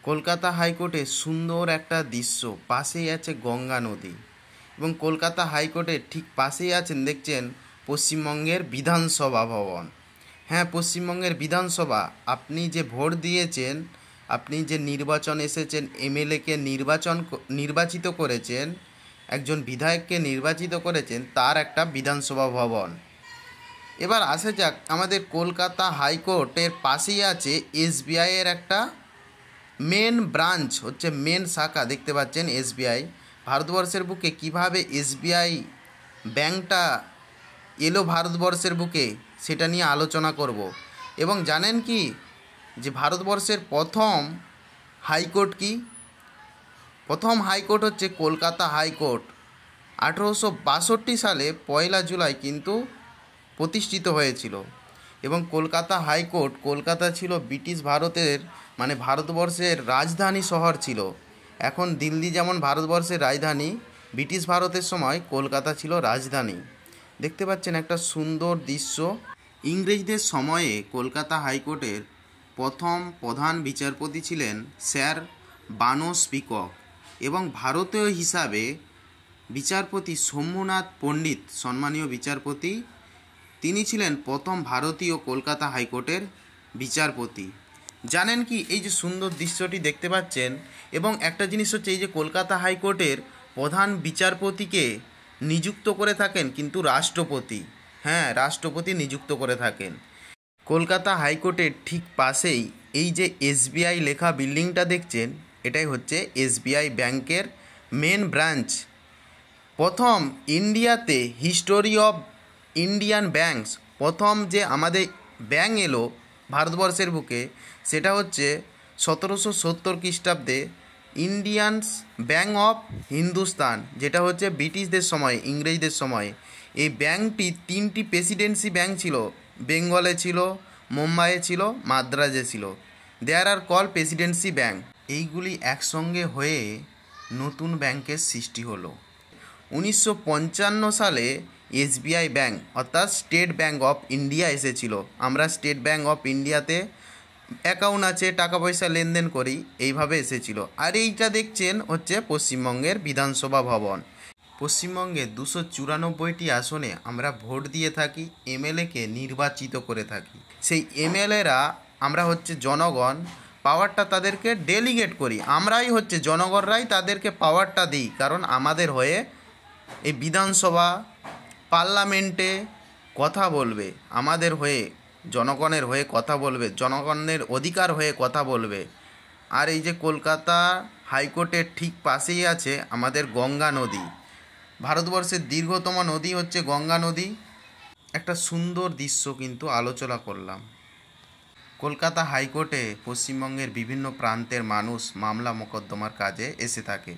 কলকাতা হাইকোর্টে সুন্দর একটা দৃশ্য, পাশেই আছে গঙ্গা নদী এবং কলকাতা হাইকোর্টের ঠিক পাশেই আছেন দেখছেন পশ্চিমবঙ্গের বিধানসভা ভবন। হ্যাঁ, পশ্চিমবঙ্গের বিধানসভা। আপনি যে ভোট দিয়েছেন, আপনি যে নির্বাচন এসেছেন, এমএলএকে নির্বাচিত করেছেন, একজন বিধায়ককে নির্বাচিত করেছেন, তার একটা বিধানসভা ভবন। এবার আসা যাক, আমাদের কলকাতা হাইকোর্টের পাশেই আছে এসবিআইয়ের একটা মেন ব্রাঞ্চ, হচ্ছে মেন শাখা। দেখতে পাচ্ছেন এসবিআই। ভারতবর্ষের বুকে কিভাবে এসবিআই ব্যাংকটা এলো ভারতবর্ষের বুকে, সেটা নিয়ে আলোচনা করব। এবং জানেন কি যে ভারতবর্ষের প্রথম হাইকোর্ট কি? প্রথম হাইকোর্ট হচ্ছে কলকাতা হাইকোর্ট। 1862 সালে 1 জুলাই কিন্তু প্রতিষ্ঠিত হয়েছিল। এবং কলকাতা হাইকোর্ট, কলকাতা ছিল ব্রিটিশ ভারতের মানে ভারতবর্ষের রাজধানী শহর ছিল। এখন দিল্লি যেমন ভারতবর্ষের রাজধানী, ব্রিটিশ ভারতের সময় কলকাতা ছিল রাজধানী। দেখতে পাচ্ছেন একটা সুন্দর দৃশ্য। ইংরেজদের সময়ে কলকাতা হাইকোর্টের প্রথম প্রধান বিচারপতি ছিলেন স্যার বানস পিকক এবং ভারতীয় হিসাবে বিচারপতি সোমনাথ পণ্ডিত, সম্মানীয় বিচারপতি, তিনি ছিলেন প্রথম ভারতীয় কলকাতা হাইকোর্টের বিচারপতি। জানেন কি এই যে সুন্দর দৃশ্যটি দেখতে পাচ্ছেন, এবং একটা জিনিস হচ্ছে এই যে কলকাতা হাইকোর্টের প্রধান বিচারপতিকে নিযুক্ত করে থাকেন কিন্তু রাষ্ট্রপতি। হ্যাঁ, রাষ্ট্রপতি নিযুক্ত করে থাকেন। কলকাতা হাইকোর্টের ঠিক পাশেই এই যে এসবিআই লেখা বিল্ডিংটা দেখছেন, এটাই হচ্ছে এসবিআই ব্যাংকের মেন ব্রাঞ্চ। প্রথম ইন্ডিয়াতে হিস্টোরি অফ ইন্ডিয়ান ব্যাংকস, প্রথম যে আমাদের ব্যাংক এলো ভারতবর্ষের বুকে, সেটা হচ্ছে 1770 খ্রিস্টাব্দে ইন্ডিয়ানস ব্যাংক অফ হিন্দুস্তান, যেটা হচ্ছে ব্রিটিশদের সময়, ইংরেজদের সময়। এই ব্যাংকটি 3টি প্রেসিডেন্সি ব্যাংক ছিল। বেঙ্গলে ছিল, মুম্বাইয়ে ছিল, মাদ্রাজে ছিল। দেয়ার আর কল প্রেসিডেন্সি ব্যাংক। এইগুলি একসঙ্গে হয়ে নতুন ব্যাংকের সৃষ্টি হলো। 1955 সালে এসবিআই ব্যাংক অর্থাৎ স্টেট ব্যাংক অফ ইন্ডিয়া এসেছিল। আমরা স্টেট ব্যাংক অফ ইন্ডিয়াতে অ্যাকাউন্ট আছে, টাকা পয়সা লেনদেন করি, এইভাবে এসেছিল। আর এইটা দেখছেন হচ্ছে পশ্চিমবঙ্গের বিধানসভা ভবন। পশ্চিমবঙ্গে 294টি আসনে আমরা ভোট দিয়ে থাকি, এমএলএকে নির্বাচিত করে থাকি। সেই এমএলএরা আমরা হচ্ছে জনগণ, পাওয়ারটা তাদেরকে ডেলিগেট করি। আমরাই হচ্ছে জনগণরাই তাদেরকে পাওয়ারটা দিই, কারণ আমাদের হয়ে এই বিধানসভা পার্লামেন্টে কথা বলবে, আমাদের হয়ে, জনগণের হয়ে কথা বলবে, জনগণের অধিকার হয়ে কথা বলবে। আর এই যে কলকাতা হাইকোর্টের ঠিক পাশেই আছে আমাদের গঙ্গা নদী। ভারতবর্ষের দীর্ঘতম নদী হচ্ছে গঙ্গা নদী। একটা সুন্দর দৃশ্য কিন্তু আলোচনা করলাম। কলকাতা হাইকোর্টে পশ্চিমবঙ্গের বিভিন্ন প্রান্তের মানুষ মামলা মোকদ্দমার কাজে এসে থাকে।